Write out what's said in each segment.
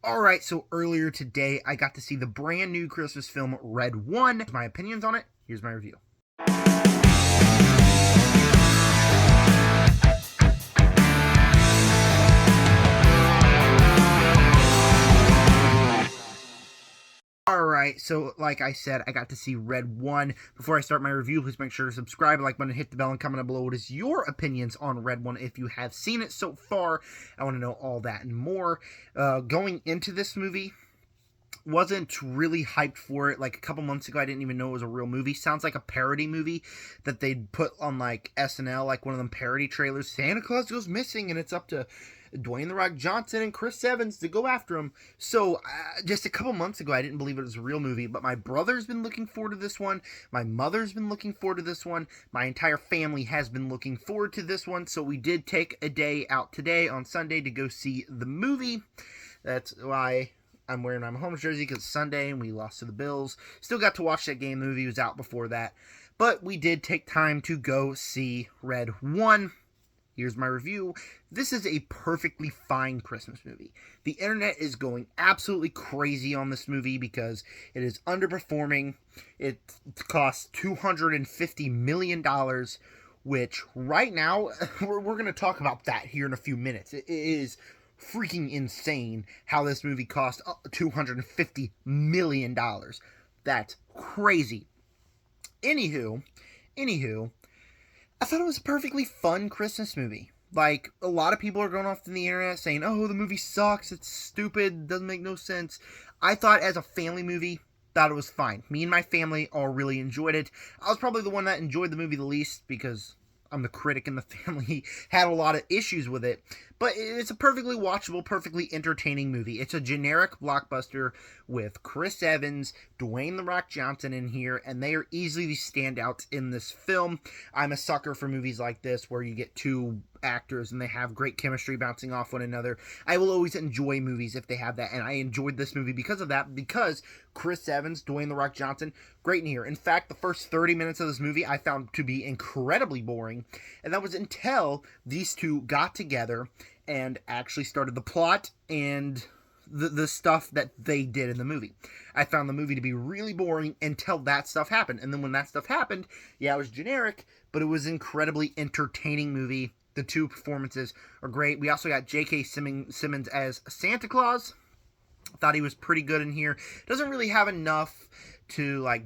Alright, so earlier today I got to see the brand new Christmas film Red One. My opinions on it, here's my review. Alright, so like I said, I got to see Red One. Before I start my review, please make sure to subscribe, like button, hit the bell, and comment down below what is your opinions on Red One if you have seen it so far. I want to know all that and more. Going into this movie, wasn't really hyped for it. Like a couple months ago, I didn't even know it was a real movie. Sounds like a parody movie that they'd put on like SNL, like one of them parody trailers. Santa Claus goes missing, and it's up to Dwayne The Rock Johnson and Chris Evans to go after him. So just a couple months ago, I didn't believe it was a real movie, but my brother's been looking forward to this one. My mother's been looking forward to this one. My entire family has been looking forward to this one. So we did take a day out today on Sunday to go see the movie. That's why I'm wearing my Mahomes jersey, because it's Sunday and we lost to the Bills. Still got to watch that game. The movie was out before that. But we did take time to go see Red One. Here's my review. This is a perfectly fine Christmas movie. The internet is going absolutely crazy on this movie because it is underperforming. It costs $250 million, which right now, we're going to talk about that here in a few minutes. It is freaking insane how this movie cost $250 million. That's crazy. Anywho, I thought it was a perfectly fun Christmas movie. Like, a lot of people are going off on the internet saying, oh, the movie sucks, it's stupid, doesn't make no sense. I thought as a family movie, thought it was fine. Me and my family all really enjoyed it. I was probably the one that enjoyed the movie the least because I'm the critic in the family, had a lot of issues with it. But it's a perfectly watchable, perfectly entertaining movie. It's a generic blockbuster with Chris Evans, Dwayne The Rock Johnson in here, and they are easily the standouts in this film. I'm a sucker for movies like this where you get two actors and they have great chemistry bouncing off one another. I will always enjoy movies if they have that, and I enjoyed this movie because of that, because Chris Evans, Dwayne The Rock Johnson, great in here. In fact, the first 30 minutes of this movie I found to be incredibly boring, and that was until these two got together and actually started the plot and the stuff that they did in the movie. I found the movie to be really boring until that stuff happened. And then when that stuff happened, yeah, it was generic, but it was an incredibly entertaining movie. The two performances are great. We also got J.K. Simmons as Santa Claus. Thought he was pretty good in here. Doesn't really have enough to, like,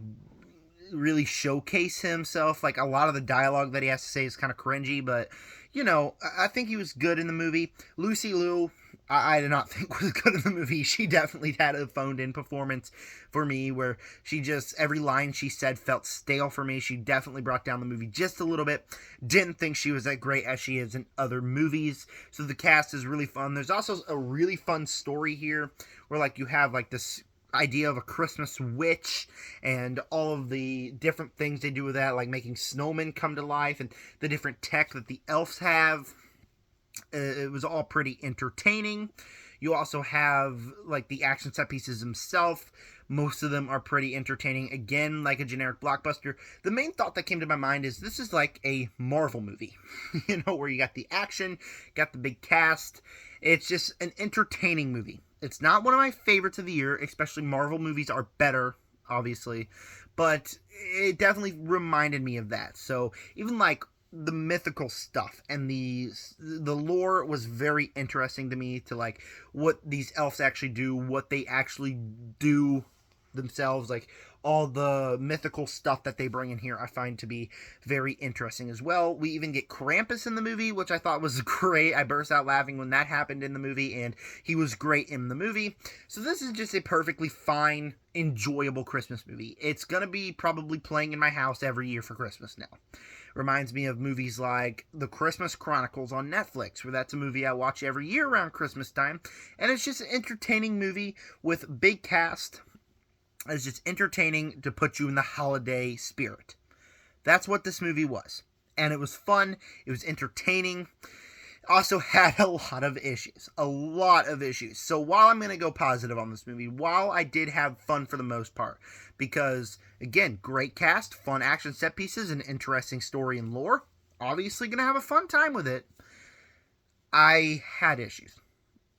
really showcase himself. Like, a lot of the dialogue that he has to say is kind of cringy, but you know, I think he was good in the movie. Lucy Liu, I did not think was good in the movie. She definitely had a phoned-in performance for me, where she just, every line she said felt stale for me. She definitely brought down the movie just a little bit. Didn't think she was that great as she is in other movies. So the cast is really fun. There's also a really fun story here, where like you have like this idea of a Christmas witch and all of the different things they do with that, like making snowmen come to life and the different tech that the elves have. It was all pretty entertaining. You also have like the action set pieces themselves. Most of them are pretty entertaining. Again, like a generic blockbuster. The main thought that came to my mind is this is like a Marvel movie, you know, where you got the action, got the big cast. It's just an entertaining movie. It's not one of my favorites of the year, especially Marvel movies are better, obviously, but it definitely reminded me of that. So even like the mythical stuff and the lore was very interesting to me, to like what these elves actually do, what they actually do themselves, like all the mythical stuff that they bring in here I find to be very interesting as well. We even get Krampus in the movie, which I thought was great. I burst out laughing when that happened in the movie, and he was great in the movie. So this is just a perfectly fine, enjoyable Christmas movie. It's gonna be probably playing in my house every year for Christmas now. Reminds me of movies like The Christmas Chronicles on Netflix, where that's a movie I watch every year around Christmas time, and it's just an entertaining movie with big cast. It's just entertaining to put you in the holiday spirit. That's what this movie was. And it was fun. It was entertaining. Also had a lot of issues. A lot of issues. So while I'm going to go positive on this movie, while I did have fun for the most part, because, again, great cast, fun action set pieces, and interesting story and lore, obviously going to have a fun time with it, I had issues.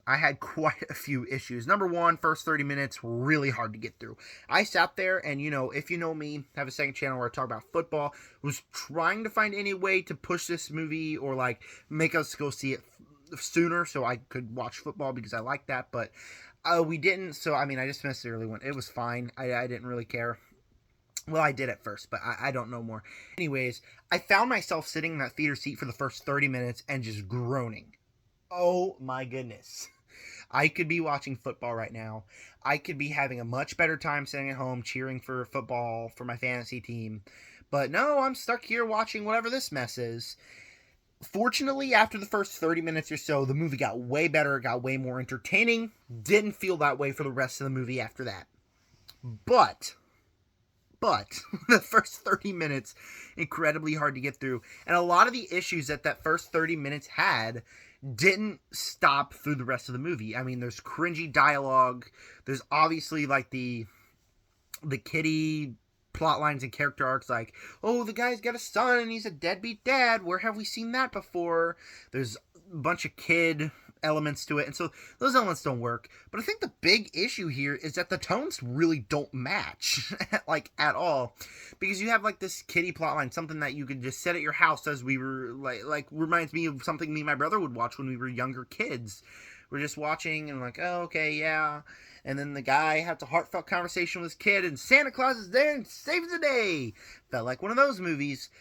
I had quite a few issues. Number one, first 30 minutes, really hard to get through. I sat there and, if you know me, have a second channel where I talk about football, was trying to find any way to push this movie or, like, make us go see it sooner so I could watch football because I like that, but we didn't, so, I just missed the early one. It was fine. I didn't really care. Well, I did at first, but I don't know more. Anyways, I found myself sitting in that theater seat for the first 30 minutes and just groaning. Oh my goodness. I could be watching football right now. I could be having a much better time sitting at home cheering for football for my fantasy team. But no, I'm stuck here watching whatever this mess is. Fortunately, after the first 30 minutes or so, the movie got way better. It got way more entertaining. Didn't feel that way for the rest of the movie after that. But the first 30 minutes, incredibly hard to get through. And a lot of the issues that first 30 minutes had didn't stop through the rest of the movie. There's cringy dialogue. There's obviously, like, the kiddie plot lines and character arcs, like, oh, the guy's got a son and he's a deadbeat dad. Where have we seen that before? There's a bunch of kid elements to it, and so those elements don't work. But I think the big issue here is that the tones really don't match, like, at all, because you have, like, this kiddie plotline, something that you could just sit at your house, as we were like reminds me of something me and my brother would watch when we were younger kids. We're just watching and like, oh, okay, yeah. And then the guy has a heartfelt conversation with his kid, and Santa Claus is there and saves the day. Felt like one of those movies.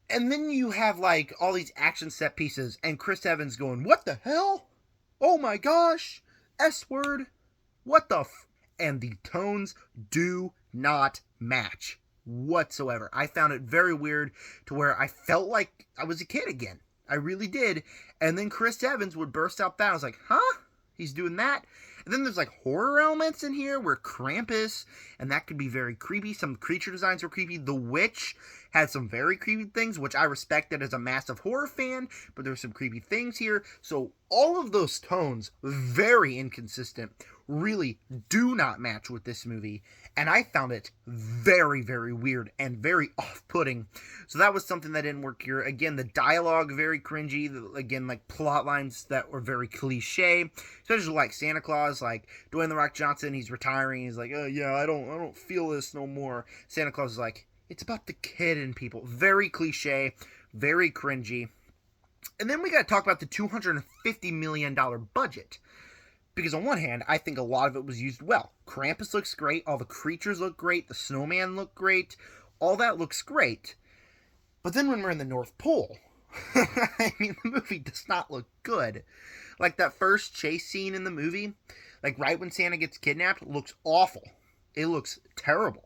And then you have, like, all these action set pieces, and Chris Evans going, what the hell? Oh my gosh! S-word? What the And the tones do not match whatsoever. I found it very weird to where I felt like I was a kid again. I really did. And then Chris Evans would burst out that. I was like, huh? He's doing that? And then there's, like, horror elements in here where Krampus, and that could be very creepy. Some creature designs were creepy. The Witch had some very creepy things, which I respected as a massive horror fan, but there's some creepy things here. So all of those tones, very inconsistent, really do not match with this movie. And I found it very, very weird and very off-putting. So that was something that didn't work here. Again, the dialogue, very cringy. Again, like, plot lines that were very cliche. Especially like Santa Claus, like Dwayne "The Rock" Johnson, he's retiring. He's like, oh yeah, I don't feel this no more. Santa Claus is like, it's about the kid and people. Very cliche, very cringy. And then we got to talk about the $250 million budget. Because on one hand, I think a lot of it was used well. Krampus looks great. All the creatures look great. The snowman look great. All that looks great. But then when we're in the North Pole, the movie does not look good. Like, that first chase scene in the movie, like, right when Santa gets kidnapped, looks awful. It looks terrible.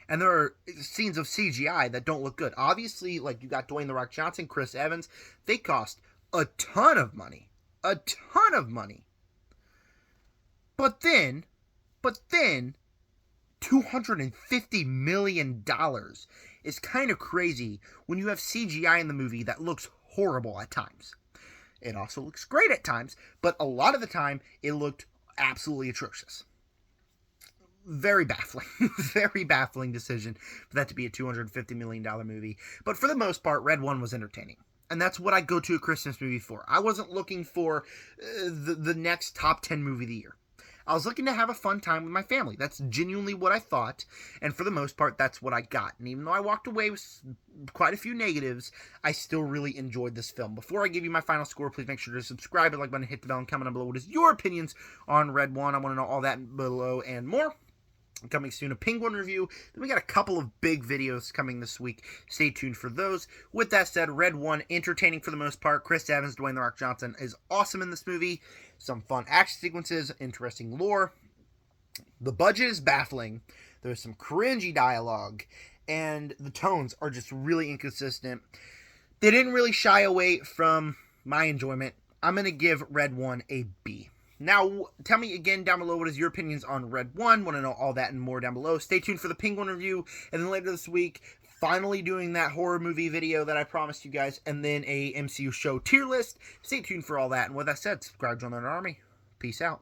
And there are scenes of CGI that don't look good. Obviously, like, you got Dwayne "The Rock" Johnson, Chris Evans. They cost a ton of money. A ton of money. But then, $250 million is kind of crazy when you have CGI in the movie that looks horrible at times. It also looks great at times, but a lot of the time, it looked absolutely atrocious. Very baffling. Very baffling decision for that to be a $250 million movie. But for the most part, Red One was entertaining. And that's what I go to a Christmas movie for. I wasn't looking for the next top 10 movie of the year. I was looking to have a fun time with my family. That's genuinely what I thought, and for the most part, that's what I got. And even though I walked away with quite a few negatives, I still really enjoyed this film. Before I give you my final score, please make sure to subscribe, like button, hit the bell, and comment down below what is your opinions on Red One. I want to know all that below and more. Coming soon, a Penguin review. Then we got a couple of big videos coming this week. Stay tuned for those. With that said, Red One, entertaining for the most part. Chris Evans, Dwayne "The Rock" Johnson is awesome in this movie. Some fun action sequences, interesting lore. The budget is baffling. There's some cringy dialogue, and the tones are just really inconsistent. They didn't really shy away from my enjoyment. I'm going to give Red One a B. Now, tell me again down below what is your opinions on Red One. Want to know all that and more down below. Stay tuned for the Penguin review, and then later this week, finally doing that horror movie video that I promised you guys, and then a MCU show tier list. Stay tuned for all that, and with that said, subscribe, join the army. Peace out.